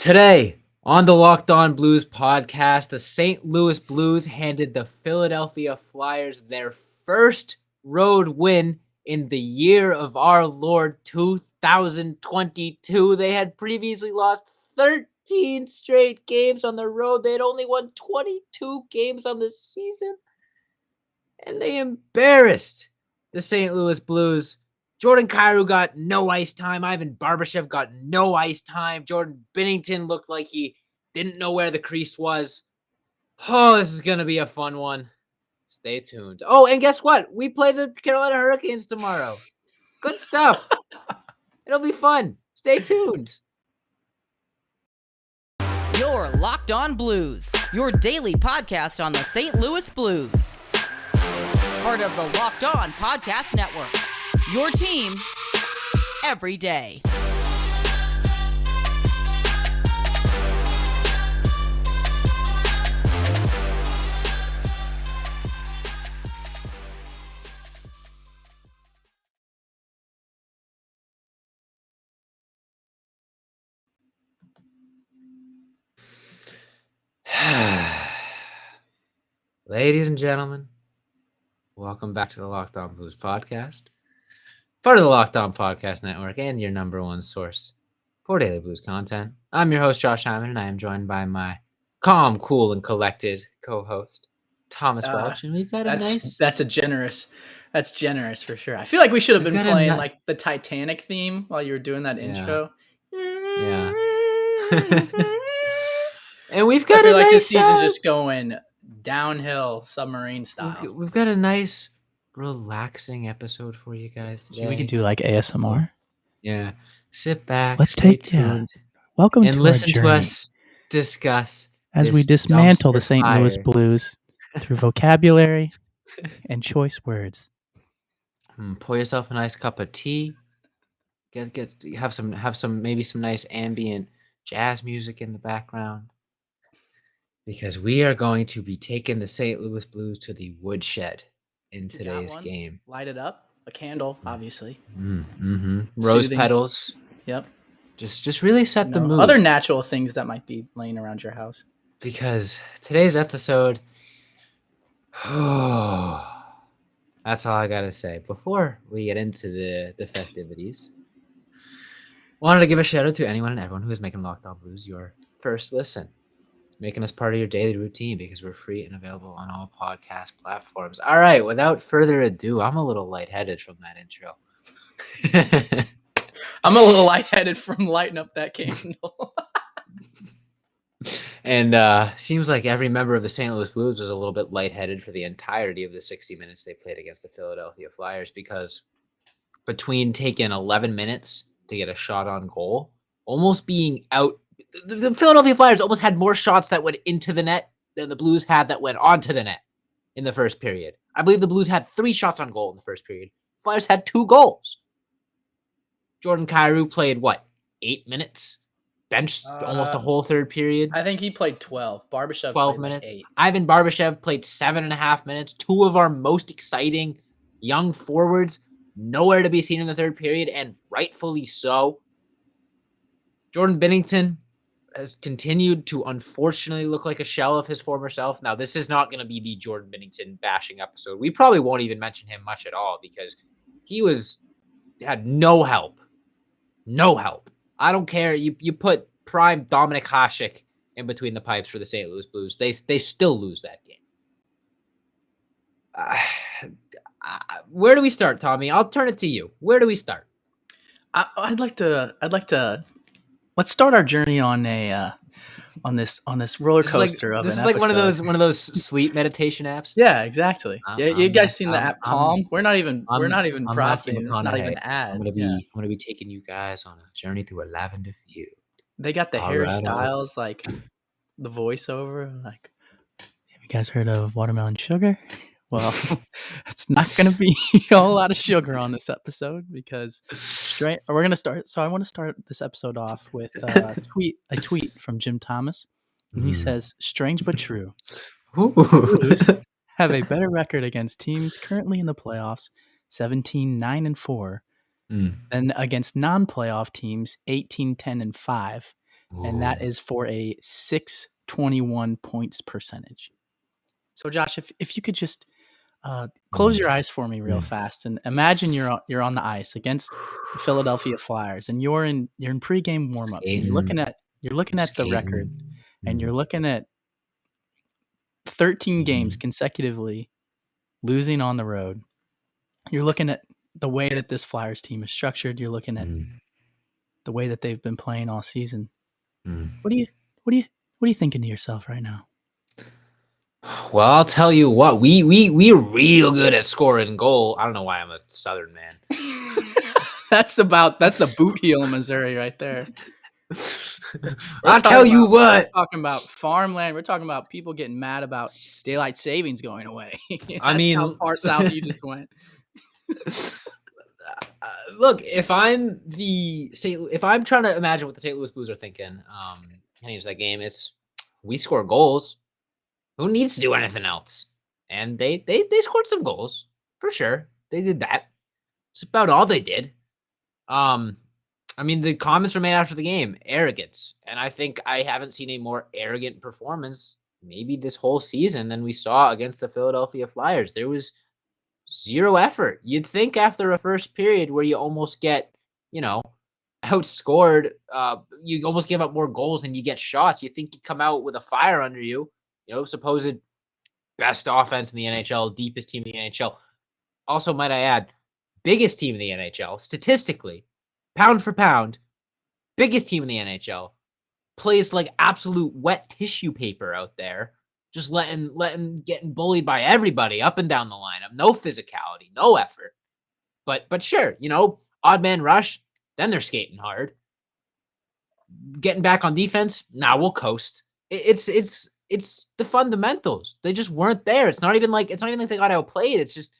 Today on the Locked On Blues podcast, the St. Louis Blues handed the Philadelphia Flyers their first road win in the year of our Lord 2022. They had previously lost 13 straight games on the road. They had only won 22 games on the season, and they embarrassed the St. Louis Blues. Jordan Kyrou got no ice time. Ivan Barbashev got no ice time. Jordan Binnington looked like he didn't know where the crease was. Oh, this is going to be a fun one. Stay tuned. Oh, and guess what? We play the Carolina Hurricanes tomorrow. Good stuff. It'll be fun. Stay tuned. You're Locked On Blues, your daily podcast on the St. Louis Blues. Part of the Locked On Podcast Network. Your team every day. Ladies and gentlemen, welcome back to the Locked On Blues podcast. Part of the Locked On Podcast Network and your number one source for daily blues content. I'm your host, Josh Hyman, and I am joined by my calm, cool, and collected co-host, Thomas Welch. And we've got that's generous for sure. I feel like we should have been playing like the Titanic theme while you were doing that intro. Yeah. And we've got like this season's just going downhill submarine style. We've got a nice relaxing episode for you guys today. We could do like ASMR. Yeah. Sit back. Let's take welcome and to listen our journey to us discuss as we dismantle the St. Louis Blues through vocabulary and choice words. Pour yourself a nice cup of tea. Have some maybe some nice ambient jazz music in the background. Because we are going to be taking the St. Louis Blues to the woodshed in today's game. Light it up. A candle, obviously. Rose Soothing. petals. Yep. Just really set the mood. Other natural things that might be laying around your house. Because today's episode, that's all I got to say. Before we get into the festivities, wanted to give a shout out to anyone and everyone who is making Locked On Blues your first listen. Making us part of your daily routine because we're free and available on all podcast platforms. All right, without further ado, I'm a little lightheaded from that intro. I'm a little lightheaded from lighting up that candle. And seems like every member of the St. Louis Blues was a little bit lightheaded for the entirety of the 60 minutes they played against the Philadelphia Flyers, because between taking 11 minutes to get a shot on goal, almost being out, the Philadelphia Flyers almost had more shots that went into the net than the Blues had that went onto the net in the first period. I believe the Blues had 3 shots on goal in the first period. Flyers had 2 goals. Jordan Kyrou played, 8 minutes? Benched almost the whole third period. I think he played 12. Barbashev 12 played minutes. Like 8. Ivan Barbashev played 7.5 minutes. 2 of our most exciting young forwards nowhere to be seen in the third period, and rightfully so. Jordan Binnington has continued to unfortunately look like a shell of his former self. Now, this is not going to be the Jordan Binnington bashing episode. We probably won't even mention him much at all because he had no help. No help. I don't care. You put prime Dominic Hasek in between the pipes for the St. Louis Blues. They still lose that game. Where do we start, Tommy? I'll turn it to you. Where do we start? I'd like to. Let's start our journey on this roller coaster of an episode. This is like one of those sleep meditation apps. Yeah, exactly. You guys seen the app Calm? We're not even profiting. It's not even an ad. I'm gonna be taking you guys on a journey through a lavender field. They got the hairstyles, like the voiceover. Like, have you guys heard of watermelon sugar? Well, it's not going to be a whole lot of sugar on this episode because we're going to start. So I want to start this episode off with a tweet from Jim Thomas. And he says, strange but true. Blues have a better record against teams currently in the playoffs, 17-9-4, than against non-playoff teams, 18-10-5, and that is for a 621 points percentage. So, Josh, if you could just close your eyes for me real fast and imagine you're on the ice against the Philadelphia Flyers, and you're in pregame warmups, and you're looking at the record, and you're looking at 13 games consecutively losing on the road. You're looking at the way that this Flyers team is structured. You're looking at the way that they've been playing all season. What are you thinking to yourself right now? Well, I'll tell you what, we're real good at scoring goal. I don't know why I'm a Southern man. That's the boot heel in Missouri right there. I'll tell you what. We're talking about farmland. We're talking about people getting mad about daylight savings going away. That's how far south you just went. Look, if I'm trying to imagine what the St. Louis Blues are thinking, heading into that game, it's we score goals. Who needs to do anything else? And they scored some goals for sure. They did that. It's about all they did. I mean, the comments were made after the game, arrogance, and I think I haven't seen a more arrogant performance maybe this whole season than we saw against the Philadelphia Flyers. There was zero effort. You'd think after a first period where you almost get, outscored, you almost give up more goals than you get shots. You think you come out with a fire under you, supposed best offense in the NHL, deepest team in the NHL. Also, might I add, biggest team in the NHL, statistically, pound for pound, biggest team in the NHL, plays like absolute wet tissue paper out there, just getting bullied by everybody up and down the lineup. No physicality, no effort. But sure, odd man rush, then they're skating hard. Getting back on defense, we'll coast. It's the fundamentals. They just weren't there. It's not even like they got outplayed. It's just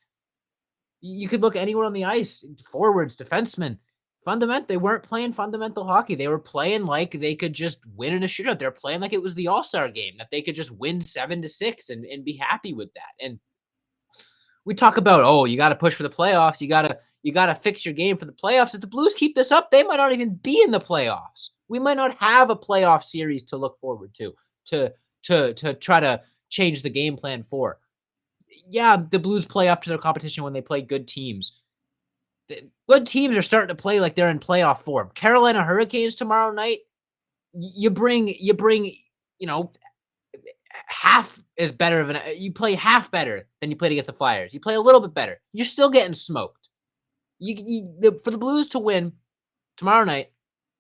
you could look anywhere on the ice, forwards, defensemen. They weren't playing fundamental hockey. They were playing like they could just win in a shootout. They're playing like it was the All-Star game, that they could just win 7-6 and be happy with that. And we talk about, you got to push for the playoffs. You got to fix your game for the playoffs. If the Blues keep this up, they might not even be in the playoffs. We might not have a playoff series to look forward to try to change the game plan for. Yeah, the Blues play up to their competition when they play good teams. Good teams are starting to play like they're in playoff form. Carolina Hurricanes tomorrow night, you bring half is better of you play half better than you played against the Flyers. You play a little bit better. You're still getting smoked. For the Blues to win tomorrow night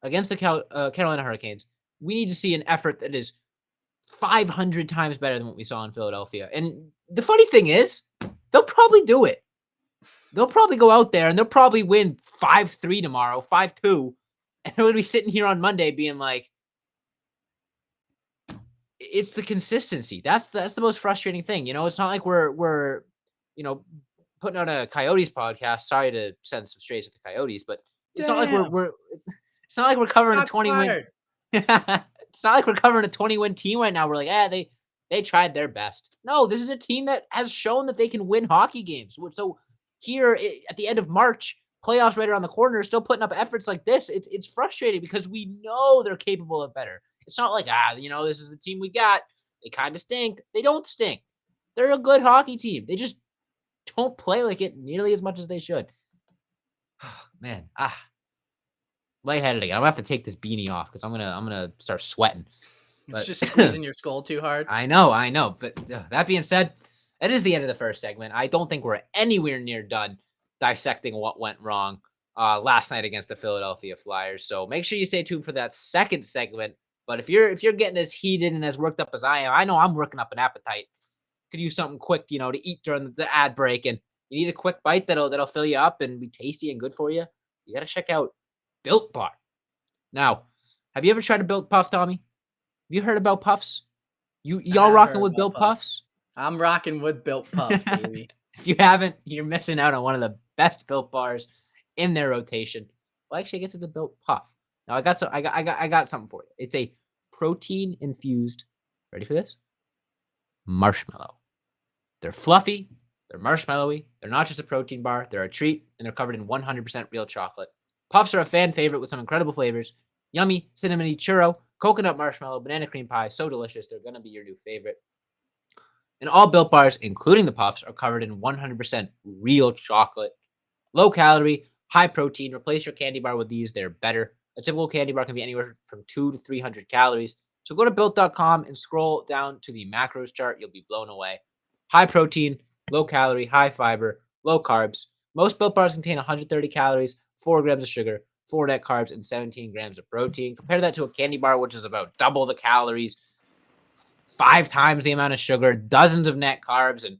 against the Carolina Hurricanes, we need to see an effort that is 500 times better than what we saw in Philadelphia. And the funny thing is, they'll probably do it. They'll probably go out there and they'll probably win 5-3 tomorrow, 5-2. And we'll be sitting here on Monday being like, it's the consistency. That's the most frustrating thing. It's not like we're putting out a Coyotes podcast. Sorry to send some strays at the Coyotes, but it's not like it's not like we're covering a 20-win. It's not like we're covering a 20-win team right now. We're like, they tried their best. No, this is a team that has shown that they can win hockey games. So here at the end of March, playoffs right around the corner, still putting up efforts like this. It's frustrating because we know they're capable of better. It's not like, this is the team we got. They kind of stink. They don't stink. They're a good hockey team. They just don't play like it nearly as much as they should. Man, lightheaded again. I'm gonna have to take this beanie off because I'm gonna start sweating. It's just squeezing your skull too hard. I know. But that being said, it is the end of the first segment. I don't think we're anywhere near done dissecting what went wrong last night against the Philadelphia Flyers. So make sure you stay tuned for that second segment. But if you're getting as heated and as worked up as I am, I know I'm working up an appetite. Could use something quick, to eat during the ad break, and you need a quick bite that'll fill you up and be tasty and good for you. You got to check out Built Bar. Now, have you ever tried a Built Puff, Tommy? Have you heard about Puffs? Y'all rocking with Built Puffs? I'm rocking with Built Puffs, baby. If you haven't, you're missing out on one of the best Built Bars in their rotation. Well, actually, I guess it's a Built Puff. Now I got something for you. It's a protein infused. Ready for this? Marshmallow. They're fluffy. They're marshmallowy. They're not just a protein bar. They're a treat, and they're covered in 100% real chocolate. Puffs are a fan favorite with some incredible flavors. Yummy, cinnamony churro, coconut marshmallow, banana cream pie. So delicious. They're going to be your new favorite. And all Built Bars, including the Puffs, are covered in 100% real chocolate. Low calorie, high protein. Replace your candy bar with these. They're better. A typical candy bar can be anywhere from 200 to 300 calories. So go to built.com and scroll down to the macros chart. You'll be blown away. High protein, low calorie, high fiber, low carbs. Most Built Bars contain 130 calories, 4 grams of sugar, 4 net carbs, and 17 grams of protein. Compare that to a candy bar, which is about double the calories, 5 times the amount of sugar, dozens of net carbs, and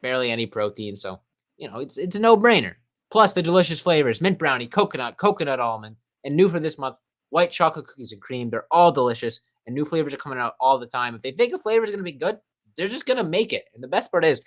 barely any protein. So, it's a no-brainer. Plus the delicious flavors, mint brownie, coconut almond, and new for this month, white chocolate cookies and cream. They're all delicious, and new flavors are coming out all the time. If they think a flavor is going to be good, they're just going to make it. And the best part is,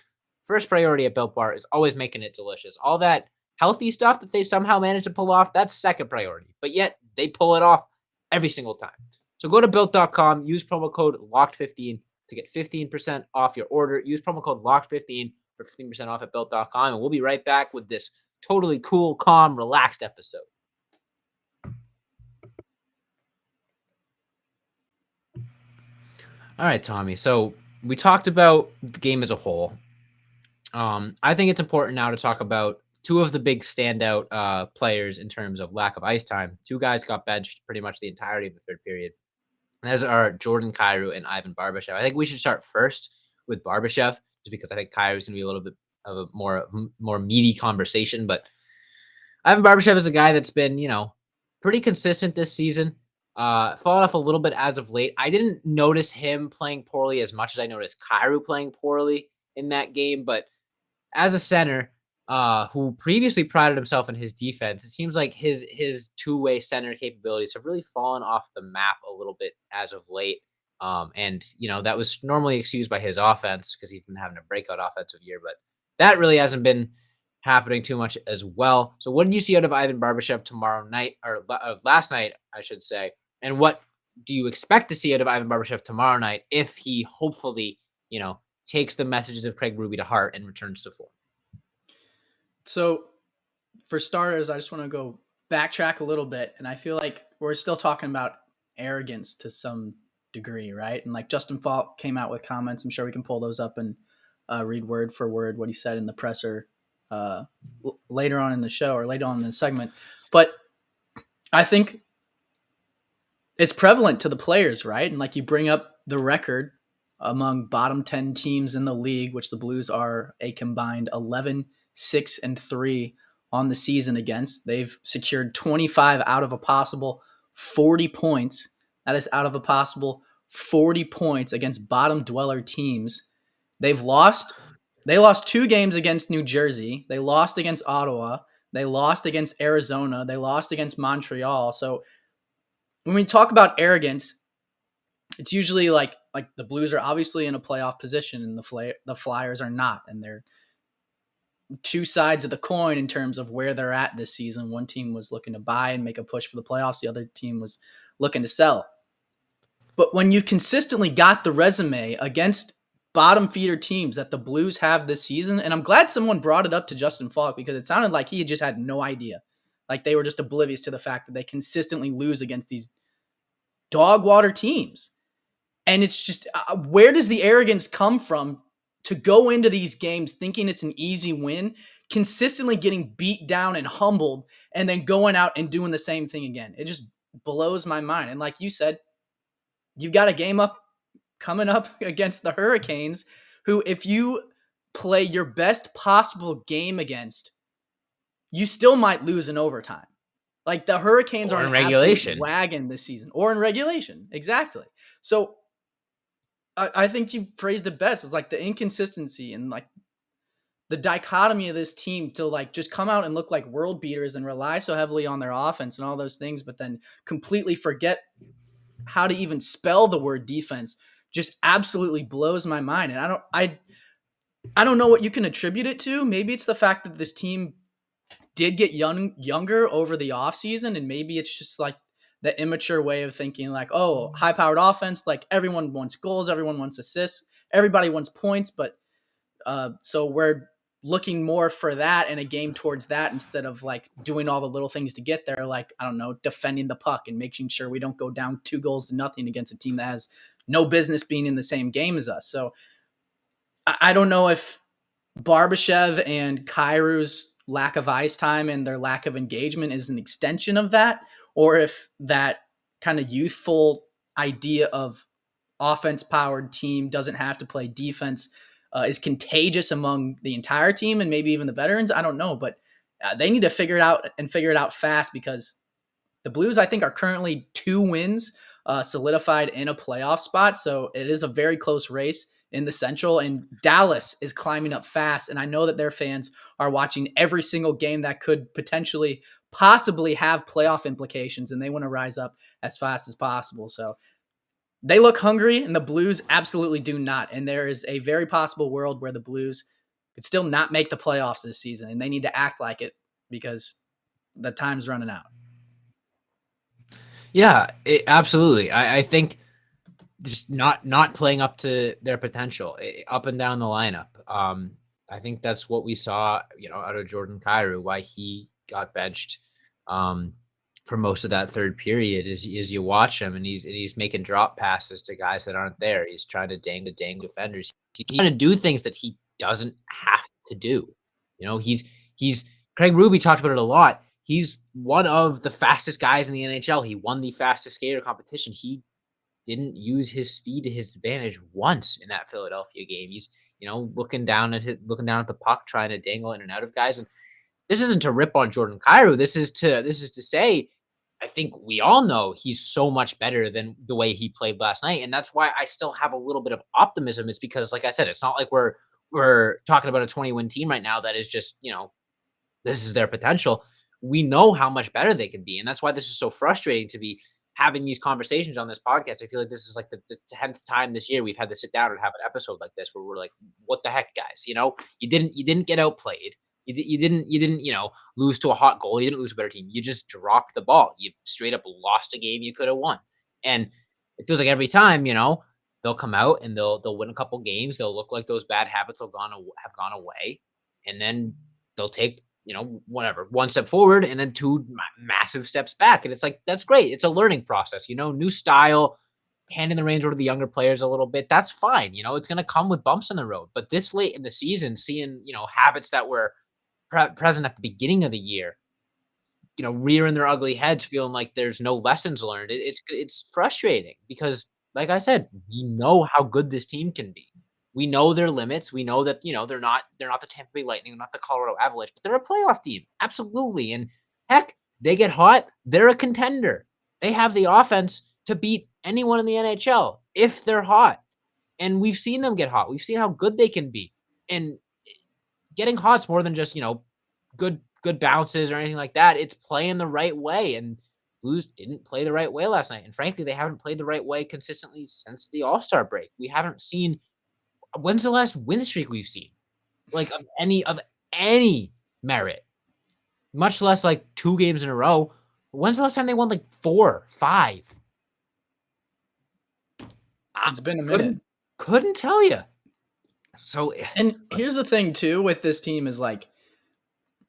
first priority at Built Bar is always making it delicious. All that healthy stuff that they somehow manage to pull off, that's second priority. But yet, they pull it off every single time. So go to Built.com, use promo code LOCKED15 to get 15% off your order. Use promo code LOCKED15 for 15% off at Built.com. And we'll be right back with this totally cool, calm, relaxed episode. All right, Tommy. So we talked about the game as a whole. I think it's important now to talk about two of the big standout players in terms of lack of ice time. Two guys got benched pretty much the entirety of the third period. And those are Jordan Kyrou and Ivan Barbashev. I think we should start first with Barbashev, just because I think Kyrou's going to be a little bit of a more meaty conversation. But Ivan Barbashev is a guy that's been, pretty consistent this season. Fallen off a little bit as of late. I didn't notice him playing poorly as much as I noticed Kyrou playing poorly in that game. But as a center, who previously prided himself in his defense, it seems like his two-way center capabilities have really fallen off the map a little bit as of late. And that was normally excused by his offense because he's been having a breakout offensive year, but that really hasn't been happening too much as well. So what did you see out of Ivan Barbashev tomorrow night, or last night, I should say? And what do you expect to see out of Ivan Barbashev tomorrow night if he hopefully, takes the messages of Craig Berube to heart and returns to form? So for starters, I just want to go backtrack a little bit. And I feel like we're still talking about arrogance to some degree, right? And like Justin Falk came out with comments. I'm sure we can pull those up and read word for word what he said in the presser later on in the show or later on in the segment. But I think it's prevalent to the players, right? And like you bring up the record among bottom 10 teams in the league, which the Blues are a combined 11-6-3 on the season against. They've secured 25 out of a possible 40 points. That is out of a possible 40 points against bottom dweller teams. They lost 2 games against New Jersey. They lost against Ottawa. They lost against Arizona. They lost against Montreal. So when we talk about arrogance, it's usually like the Blues are obviously in a playoff position and the Flyers are not. And they're two sides of the coin in terms of where they're at this season. One team was looking to buy and make a push for the playoffs. The other team was looking to sell. But when you've consistently got the resume against bottom feeder teams that the Blues have this season, and I'm glad someone brought it up to Justin Falk because it sounded like he just had no idea. Like they were just oblivious to the fact that they consistently lose against these dog water teams. And it's just, where does the arrogance come from to go into these games thinking it's an easy win, consistently getting beat down and humbled, and then going out and doing the same thing again? It just blows my mind. And like you said, you've got a game coming up against the Hurricanes, who if you play your best possible game against, you still might lose in overtime. Like the Hurricanes are in an regulation absolute wagon this season, or in regulation. Exactly. So I think you phrased it best. It's like the inconsistency and like the dichotomy of this team to like just come out and look like world beaters and rely so heavily on their offense and all those things, but then completely forget how to even spell the word defense just absolutely blows my mind. And I don't know what you can attribute it to. Maybe it's the fact that this team did get younger over the offseason, and maybe it's just like the immature way of thinking like, oh, high-powered offense, like everyone wants goals, everyone wants assists, everybody wants points, but so we're looking more for that and a game towards that instead of like doing all the little things to get there, like, I don't know, defending the puck and making sure we don't go down 2-0 against a team that has no business being in the same game as us. So I don't know if Barbashev and Kairu's lack of ice time and their lack of engagement is an extension of that, or if that kind of youthful idea of offense-powered team doesn't have to play defense is contagious among the entire team and maybe even the veterans. I don't know, but they need to figure it out and figure it out fast, because the Blues, I think, are currently 2 wins solidified in a playoff spot. So it is a very close race in the Central, and Dallas is climbing up fast. And I know that their fans are watching every single game that could potentially, possibly have playoff implications, and they want to rise up as fast as possible. So they look hungry, and the Blues absolutely do not. And there is a very possible world where the Blues could still not make the playoffs this season, and they need to act like it because the time's running out. Yeah, absolutely. I think just not playing up to their potential up and down the lineup. I think that's what we saw, out of Jordan Kyrou, why he got benched for most of that third period is you watch him and he's making drop passes to guys that aren't there. He's trying to dangle defenders. He's trying to do things that he doesn't have to do. He's Craig Ruby talked about it a lot. He's one of the fastest guys in the NHL. He won the fastest skater competition. He didn't use his speed to his advantage once in that Philadelphia game. He's, looking down at the puck, trying to dangle in and out of guys. And this isn't to rip on Jordan Kyrou. This is to say, I think we all know he's so much better than the way he played last night. And that's why I still have a little bit of optimism. It's because, like I said, it's not like we're talking about a 20-win team right now that is just, this is their potential. We know how much better they can be. And that's why this is so frustrating to be having these conversations on this podcast. I feel like this is like the 10th time this year we've had to sit down and have an episode like this where we're like, what the heck, guys? You didn't get outplayed. You didn't, lose to a hot goal. You didn't lose to a better team. You just dropped the ball. You straight up lost a game you could have won. And it feels like every time, they'll come out and they'll win a couple games. They'll look like those bad habits have gone away. And then they'll take, whatever, one step forward and then 2 massive steps back. And it's like, that's great. It's a learning process, new style, handing the reins over to the younger players a little bit. That's fine. It's going to come with bumps in the road. But this late in the season, seeing, habits that were present at the beginning of the year, rearing their ugly heads, feeling like there's no lessons learned. It's frustrating because, like I said, we know how good this team can be. We know their limits. We know that, they're not the Tampa Bay Lightning, not the Colorado Avalanche, but they're a playoff team. Absolutely. And heck, they get hot. They're a contender. They have the offense to beat anyone in the NHL if they're hot. And we've seen them get hot. We've seen how good they can be. And getting hot's more than just, good bounces or anything like that. It's playing the right way. And Blues didn't play the right way last night. And frankly, they haven't played the right way consistently since the All-Star break. We haven't seen. When's the last win streak we've seen? Like of any merit, much less like 2 games in a row. When's the last time they won like 4, 5? It's been a minute. Couldn't tell you. So, and here's the thing too with this team is like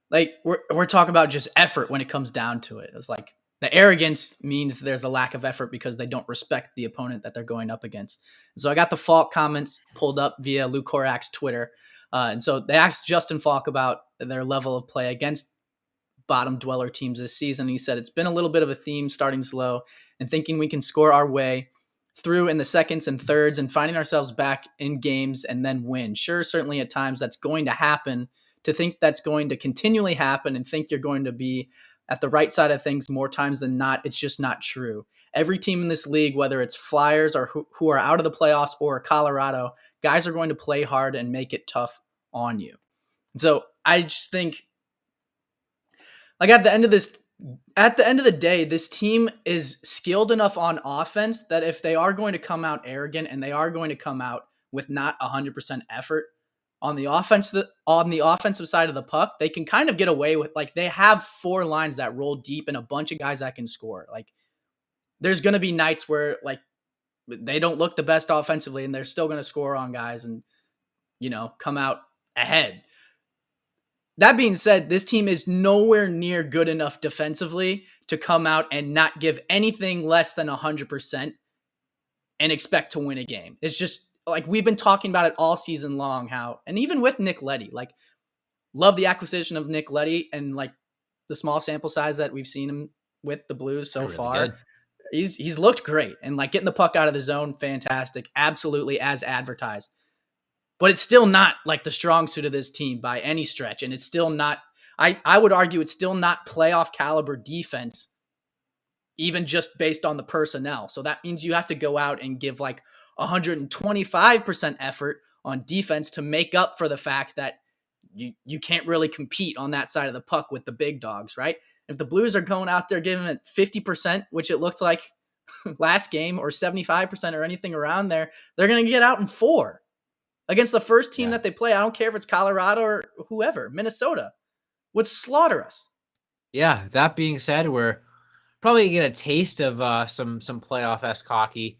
we're talking about just effort when it comes down to it. It's like the arrogance means there's a lack of effort because they don't respect the opponent that they're going up against. And so I got the Falk comments pulled up via Lou Korak's Twitter. And so they asked Justin Falk about their level of play against bottom dweller teams this season. He said, it's been a little bit of a theme, starting slow and thinking we can score our way through in the seconds and thirds and finding ourselves back in games and then win. Sure, certainly at times that's going to happen. To think that's going to continually happen and think you're going to be at the right side of things more times than not, it's just not true. Every team in this league, whether it's Flyers or who are out of the playoffs or Colorado, guys are going to play hard and make it tough on you. So I just think, like at the end of the day, this team is skilled enough on offense that if they are going to come out arrogant and they are going to come out with not 100% effort on the offensive side of the puck, they can kind of get away with, like, they have 4 lines that roll deep and a bunch of guys that can score. Like, there's going to be nights where, like, they don't look the best offensively and they're still going to score on guys and, come out ahead. That being said, this team is nowhere near good enough defensively to come out and not give anything less than 100% and expect to win a game. It's just like we've been talking about it all season long, how, and even with Nick Leddy, like love the acquisition of Nick Leddy and like the small sample size that we've seen him with the Blues so Really far. good. He's looked great and like getting the puck out of the zone, fantastic, absolutely as advertised. But it's still not like the strong suit of this team by any stretch. And it's still not, I would argue it's still not playoff caliber defense, even just based on the personnel. So that means you have to go out and give like 125% effort on defense to make up for the fact that you can't really compete on that side of the puck with the big dogs, right? If the Blues are going out there giving it 50%, which it looked like last game, or 75% or anything around there, they're going to get out in 4. Against the first team that they play. I don't care if it's Colorado or whoever, Minnesota would slaughter us. Yeah, that being said, we're probably going to get a taste of some playoff-esque hockey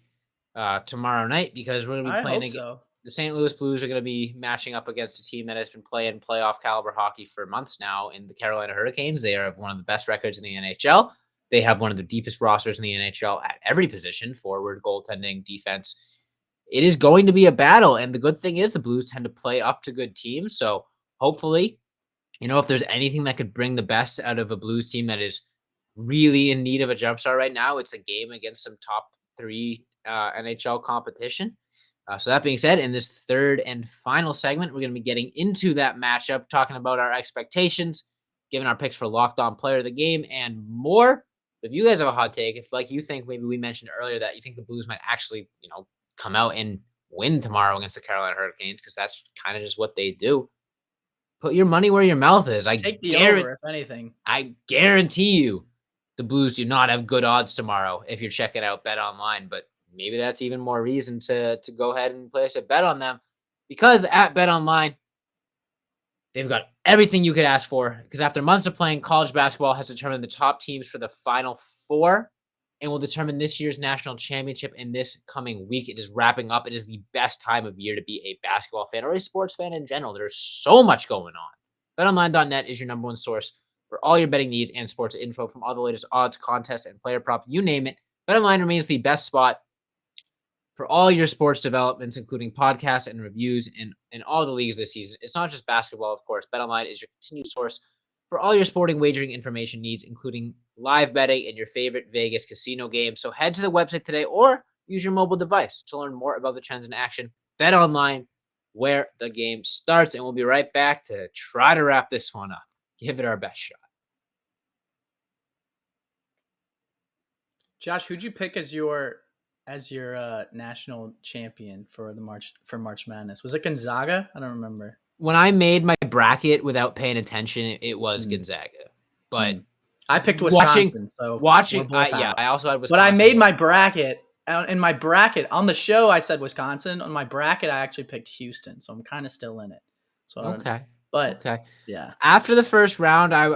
tomorrow night because we're going to be playing the St. Louis Blues are going to be matching up against a team that has been playing playoff caliber hockey for months now in the Carolina Hurricanes. They are one of the best records in the NHL. They have one of the deepest rosters in the NHL at every position, forward, goaltending, defense. It is going to be a battle, and the good thing is the Blues tend to play up to good teams, so hopefully, if there's anything that could bring the best out of a Blues team that is really in need of a jumpstart right now, it's a game against some top 3 NHL competition. So that being said, in this third and final segment, we're going to be getting into that matchup, talking about our expectations, giving our picks for Locked On Player of the Game, and more. If you guys have a hot take, if like you think maybe we mentioned earlier that you think the Blues might actually, come out and win tomorrow against the Carolina Hurricanes, because that's kind of just what they do. Put your money where your mouth is. Take the over, if anything. I guarantee you the Blues do not have good odds tomorrow if you're checking out Bet Online, but maybe that's even more reason to go ahead and place a bet on them, because at Bet Online, they've got everything you could ask for, because after months of playing, college basketball has determined the top teams for the Final Four and will determine this year's national championship in this coming week. It is wrapping up. It is the best time of year to be a basketball fan or a sports fan in general. There's so much going on. BetOnline.net is your number one source for all your betting needs and sports info, from all the latest odds, contests, and player props, you name it. BetOnline remains the best spot for all your sports developments, including podcasts and reviews in all the leagues this season. It's not just basketball, of course. BetOnline is your continued source for all your sporting wagering information needs, including live betting and your favorite Vegas casino games. So head to the website today or use your mobile device to learn more about the trends in action. Bet Online, where the game starts. And we'll be right back to try to wrap this one up. Give it our best shot. Josh, who'd you pick as your national champion for March Madness? Was it Gonzaga? I don't remember. When I made my bracket without paying attention, it was Gonzaga. But I picked Wisconsin. I also had Wisconsin. But I made my bracket. In my bracket on the show, I said Wisconsin. On my bracket, I actually picked Houston, so I'm kind of still in it. So okay, yeah. After the first round, I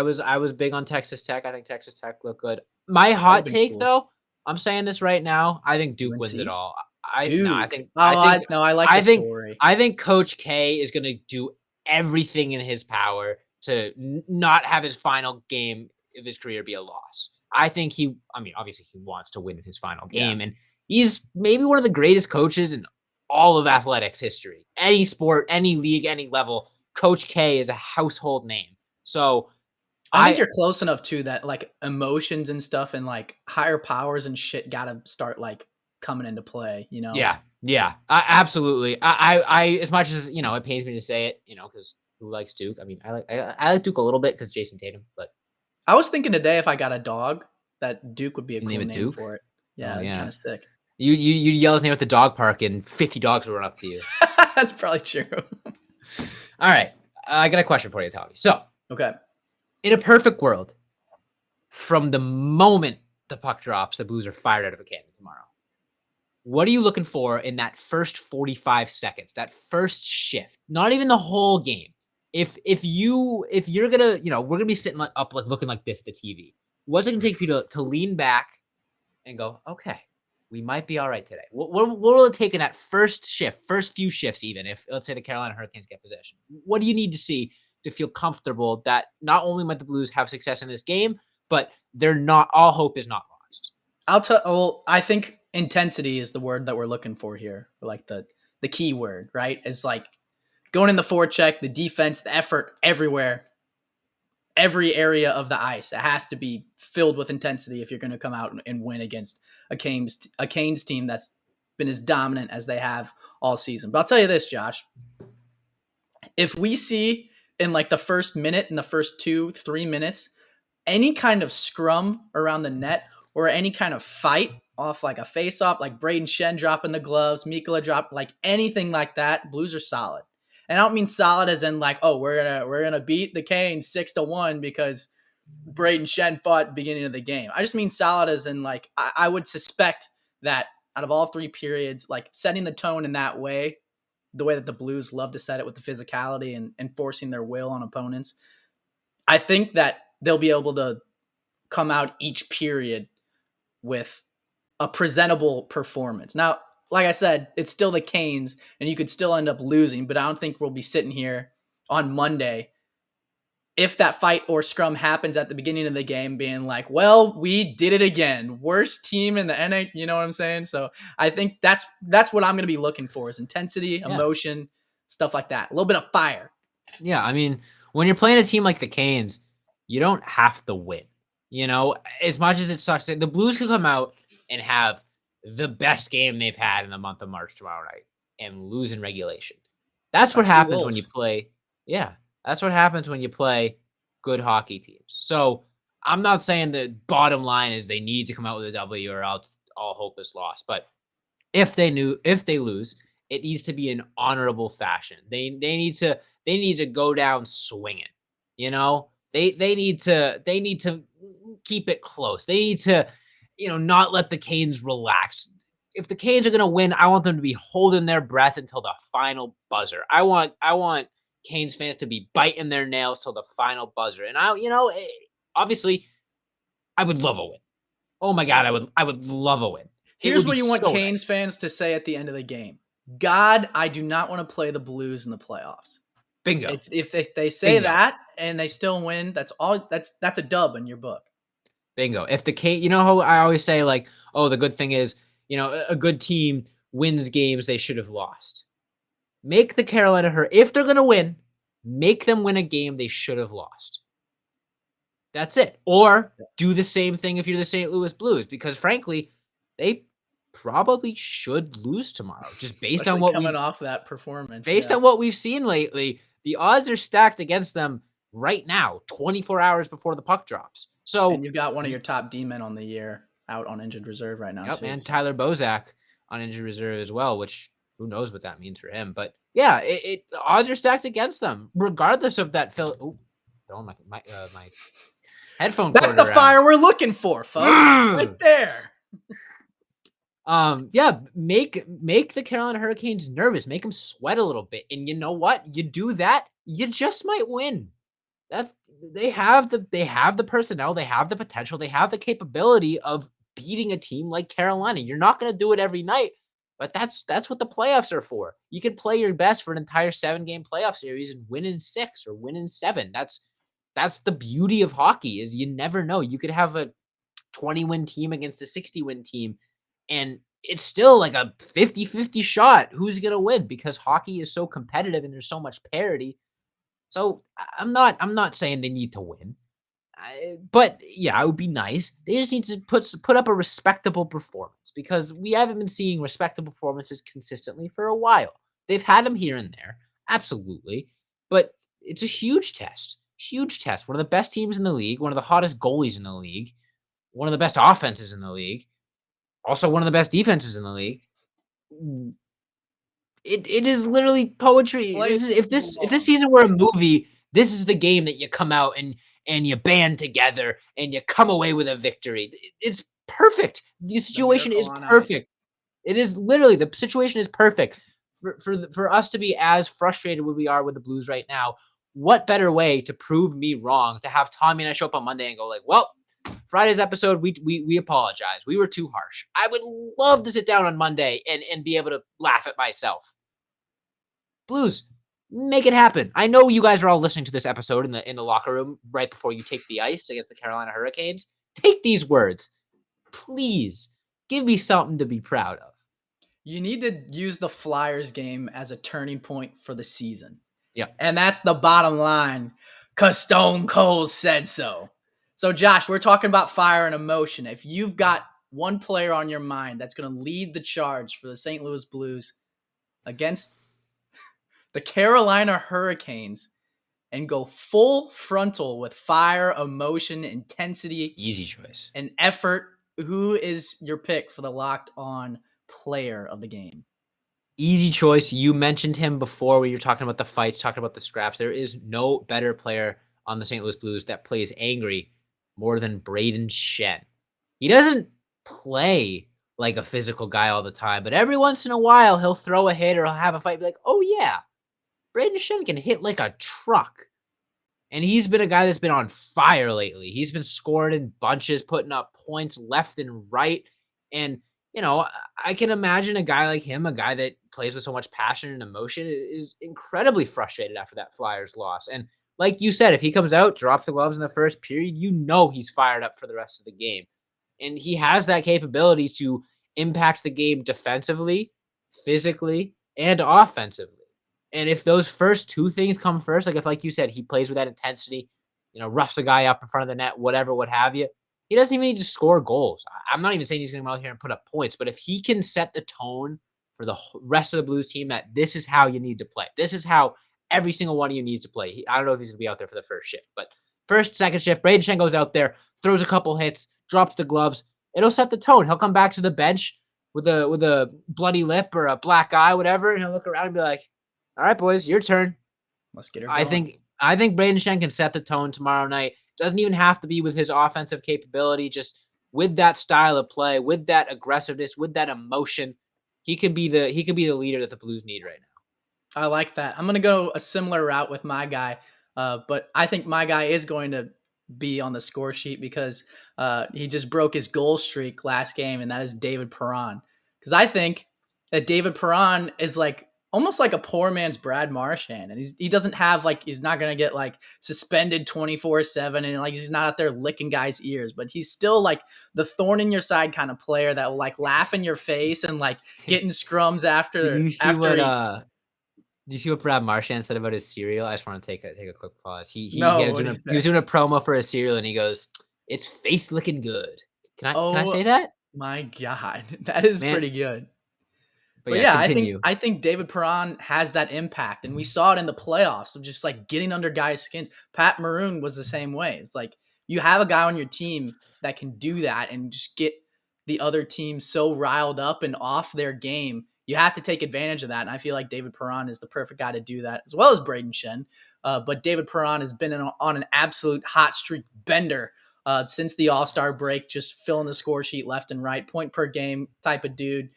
was big on Texas Tech. I think Texas Tech looked good. My hot take, though, I'm saying this right now. I think Duke wins it all. I like the story. I think Coach K is going to do everything in his power to not have his final game of his career be a loss. I think obviously he wants to win his final game, and he's maybe one of the greatest coaches in all of athletics history. Any sport, any league, any level, Coach K is a household name. So I think you're close enough to that, like emotions and stuff and like higher powers and shit got to start like coming into play, Yeah, absolutely. I as much as it pains me to say it, because who likes Duke? I like Duke a little bit because Jason Tatum, but I was thinking today if I got a dog, that Duke would be a cool name for it. Yeah, kind of sick. You yell his name at the dog park and 50 dogs will run up to you. That's probably true. All right, I got a question for you, Tommy. So, okay, in a perfect world, from the moment the puck drops, the Blues are fired out of a cannon tomorrow. What are you looking for in that first 45 seconds, that first shift? Not even the whole game. If you're gonna, we're gonna be sitting up like looking like this at the TV. What's it gonna take for you to lean back and go, okay, we might be all right today? What will it take in that first shift, first few shifts, even if let's say the Carolina Hurricanes get possession? What do you need to see to feel comfortable that not only might the Blues have success in this game, but all hope is not lost. I think intensity is the word that we're looking for here. Like the key word, right? Is like going in the forecheck, the defense, the effort everywhere. Every area of the ice. It has to be filled with intensity if you're going to come out and win against a Canes team that's been as dominant as they have all season. But I'll tell you this, Josh. If we see in like the first minute, in the first 2-3 minutes, any kind of scrum around the net or any kind of fight off like a face-off, like Braden Shen dropping the gloves, Mikkola drop, like anything like that, Blues are solid. And I don't mean solid as in like, oh, we're gonna beat the Canes 6-1 because Braden Shen fought at the beginning of the game. I just mean solid as in like I would suspect that out of all 3 periods, like setting the tone in that way, the way that the Blues love to set it with the physicality and enforcing their will on opponents, I think that they'll be able to come out each period with a presentable performance. Now, like I said, it's still the Canes, and you could still end up losing, but I don't think we'll be sitting here on Monday if that fight or scrum happens at the beginning of the game being like, well, we did it again. Worst team in the NA, you know what I'm saying? So I think that's what I'm going to be looking for is intensity, emotion, stuff like that. A little bit of fire. Yeah, I mean, when you're playing a team like the Canes, you don't have to win. You know, as much as it sucks, the Blues could come out and have the best game they've had in the month of March tomorrow night and lose in regulation. That's what happens when you play. Yeah, that's what happens when you play good hockey teams. So I'm not saying the bottom line is they need to come out with a W or else all hope is lost. But if they lose, it needs to be in honorable fashion. They need to go down swinging. You know, they need to keep it close. They need to, not let the Canes relax. If the Canes are going to win, I want them to be holding their breath until the final buzzer. I want Canes fans to be biting their nails till the final buzzer. And obviously, I would love a win. Oh my God, I would love a win. Here's what you want Canes fans to say at the end of the game. God, I do not want to play the Blues in the playoffs. Bingo. If they say that and they still win, that's a dub in your book. Bingo. If the Canes, you know how I always say like, oh, the good thing is, a good team wins games they should have lost. Make the Carolina if they're going to win, make them win a game they should have lost. That's it. Or do the same thing if you're the St. Louis Blues, because frankly, they probably should lose tomorrow, just based Especially on what coming off that performance. Based on what we've seen lately, the odds are stacked against them right now, 24 hours before the puck drops. So, and you've got one of your top D-men on the year out on injured reserve right now. Yep, too. And Tyler Bozak on injured reserve as well, which who knows what that means for him. But yeah, the odds are stacked against them, regardless of that. My headphone. That's the fire we're looking for, folks. Right there. Make the Carolina Hurricanes nervous, make them sweat a little bit, and you know what? You do that, you just might win. They have the personnel, they have the potential, they have the capability of beating a team like Carolina. You're not going to do it every night, but that's what the playoffs are for. You can play your best for an entire 7-game playoff series and win in 6 or win in 7. That's the beauty of hockey, is you never know. You could have a 20-win team against a 60-win team, and it's still like a 50-50 shot who's going to win, because hockey is so competitive and there's so much parity. So I'm not saying they need to win, but yeah, it would be nice. They just need to put up a respectable performance, because we haven't been seeing respectable performances consistently for a while. They've had them here and there, absolutely, but it's a huge test. One of the best teams in the league, one of the hottest goalies in the league, one of the best offenses in the league, also one of the best defenses in the league. It is literally poetry. If this season were a movie, this is the game that you come out and you band together and you come away with a victory. It's perfect. The situation is perfect. It is literally, the situation is perfect for us to be as frustrated as we are with the Blues right now. What better way to prove me wrong, to have Tommy and I show up on Monday and go like, well, Friday's episode, we apologize. We were too harsh. I would love to sit down on Monday and be able to laugh at myself. Blues, Make it happen. I know you guys are all listening to this episode in the locker room right before you take the ice against the Carolina Hurricanes. Take these words. Please give me something to be proud of. You need to use the Flyers game as a turning point for the season. Yeah. And that's the bottom line, because Stone Cold said so. So, Josh, we're talking about fire and emotion. If you've got one player on your mind that's going to lead the charge for the St. Louis Blues against the Carolina Hurricanes and go full frontal with fire, emotion, intensity, Easy choice. and effort, who is your pick for the locked on player of the game? Easy choice. You mentioned him before when you were talking about the fights, talking about the scraps. There is no better player on the St. Louis Blues that plays angry more than Braden Shen. He doesn't play like a physical guy all the time, but every once in a while he'll throw a hit or he'll have a fight. Be like, oh yeah, Braden Shen can hit like a truck. And he's been a guy that's been on fire lately. He's been scoring in bunches, putting up points left and right. And, I can imagine a guy like him, a guy that plays with so much passion and emotion, is incredibly frustrated after that Flyers loss. And like you said, if he comes out, drops the gloves in the first period, he's fired up for the rest of the game. And he has that capability to impact the game defensively, physically, and offensively. And if those first two things come first, like you said, he plays with that intensity, roughs a guy up in front of the net, whatever, what have you, he doesn't even need to score goals. I'm not even saying he's going to come out here and put up points, but if he can set the tone for the rest of the Blues team that this is how you need to play, this is how every single one of you needs to play. I don't know if he's going to be out there for the first shift, but first, second shift, Braden Shen goes out there, throws a couple hits, drops the gloves. It'll set the tone. He'll come back to the bench with a bloody lip or a black eye, whatever, and he'll look around and be like, all right, boys, your turn. Let's get her going. I think Braden Shen can set the tone tomorrow night. Doesn't even have to be with his offensive capability, just with that style of play, with that aggressiveness, with that emotion. He can be the leader that the Blues need right now. I like that. I'm going to go a similar route with my guy, but I think my guy is going to be on the score sheet because he just broke his goal streak last game, and that is David Perron. Because I think that David Perron is almost like a poor man's Brad Marchand, and he doesn't have he's not going to get suspended 24/7, and he's not out there licking guys' ears, but he's still the thorn in your side kind of player that will laugh in your face and get in scrums after. Do you see what Brad Marchand said about his cereal? I just want to take a quick pause. He was doing a promo for his cereal, and he goes, "It's face looking good." Can I say that? My God, that is pretty good. But yeah, I think David Perron has that impact, and we saw it in the playoffs of just getting under guys' skins. Pat Maroon was the same way. It's you have a guy on your team that can do that and just get the other team so riled up and off their game. You have to take advantage of that, and I feel like David Perron is the perfect guy to do that, as well as Braden Shen. But David Perron has been on an absolute hot streak bender since the All-Star break, just filling the score sheet left and right, point per game type of dude.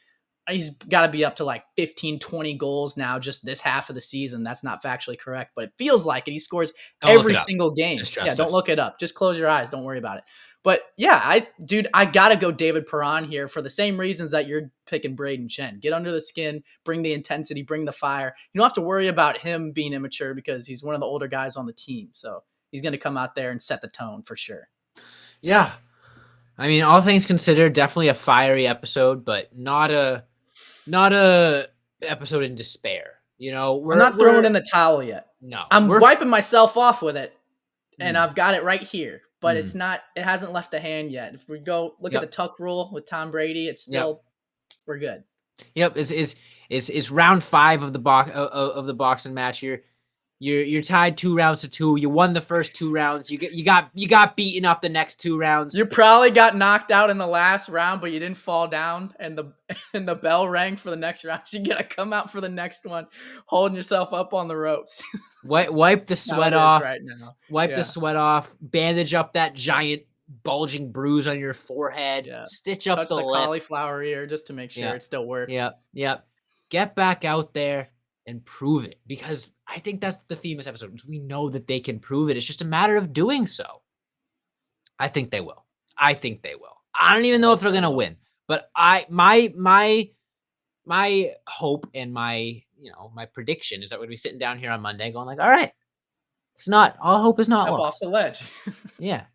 He's got to be up to 15, 20 goals now just this half of the season. That's not factually correct, but it feels like it. He scores every single game. Yeah, don't look it up. Just close your eyes. Don't worry about it. But yeah, I got to go David Perron here for the same reasons that you're picking Braden Shen. Get under the skin, bring the intensity, bring the fire. You don't have to worry about him being immature because he's one of the older guys on the team. So he's going to come out there and set the tone for sure. Yeah. I mean, all things considered, definitely a fiery episode, but not a episode in despair. I'm not throwing in the towel yet. No, I'm wiping myself off with it, and I've got it right here. But it's not. It hasn't left the hand yet. If we go look at the tuck rule with Tom Brady, it's still we're good. Yep, it's round 5 of the boxing match. You're tied 2 rounds to 2. You won the first 2 rounds. You got beaten up the next 2 rounds. You probably got knocked out in the last round, but you didn't fall down, and the bell rang for the next round. You gotta come out for the next one, holding yourself up on the ropes. Wipe the sweat off. Right now. Wipe the sweat off. Bandage up that giant bulging bruise on your forehead. Yeah. Stitch up Touch the lip. Cauliflower ear just to make sure it still works. Yep. Get back out there and prove it, because I think that's the theme of this episode. We know that they can prove it. It's just a matter of doing so. I think they will. I don't even know if they're gonna win, but my hope and my my prediction is that we're going to be sitting down here on Monday going like, all right, all hope is not Step off lost. the ledge. Yeah.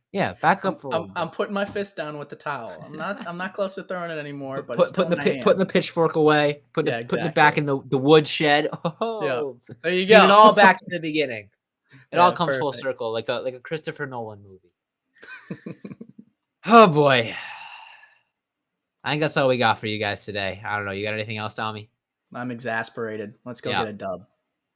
Back up for a little I'm bit. putting my fist down with the towel. I'm not close to throwing it anymore, but Putting the pitchfork away, putting it back in the wood shed. Oh, Yeah. There you bring go. it all back to the beginning. It all comes full perfect. circle, like a Christopher Nolan movie. Oh boy, I think that's all we got for you guys today. I don't know. You got anything else, Tommy? I'm exasperated. Let's go get a dub.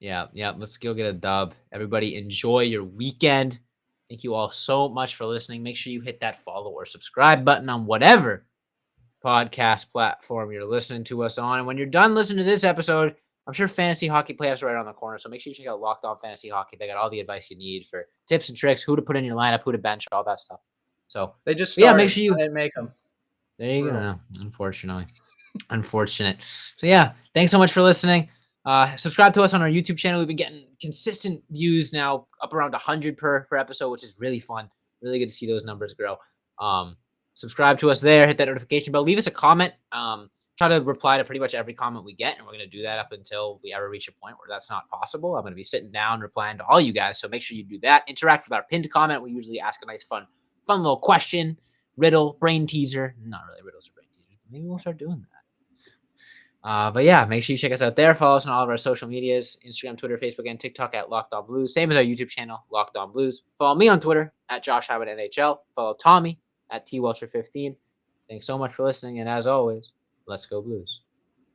Yeah. Let's go get a dub. Everybody enjoy your weekend. Thank you all so much for listening. Make sure you hit that follow or subscribe button on whatever podcast platform you're listening to us on. And when you're done listening to this episode, I'm sure fantasy hockey playoffs are right around the corner. So make sure you check out Locked On Fantasy Hockey. They got all the advice you need for tips and tricks, who to put in your lineup, who to bench, all that stuff. So they just started. Make sure you I didn't make them. There you go. Unfortunately. Unfortunate. So yeah, thanks so much for listening. Subscribe to us on our YouTube channel. We've been getting consistent views now, up around 100 per episode, which is really fun. Really good to see those numbers grow. Subscribe to us there. Hit that notification bell. Leave us a comment. Try to reply to pretty much every comment we get, and we're going to do that up until we ever reach a point where that's not possible. I'm going to be sitting down replying to all you guys, so make sure you do that. Interact with our pinned comment. We usually ask a nice, fun little question, riddle, brain teaser. Not really riddles or brain teasers, but maybe we'll start doing that. But yeah, make sure you check us out there. Follow us on all of our social medias, Instagram, Twitter, Facebook, and TikTok at Locked On Blues. Same as our YouTube channel, Locked On Blues. Follow me on Twitter at Josh Hyman NHL. Follow Tommy at TWelcher15. Thanks so much for listening. And as always, let's go Blues.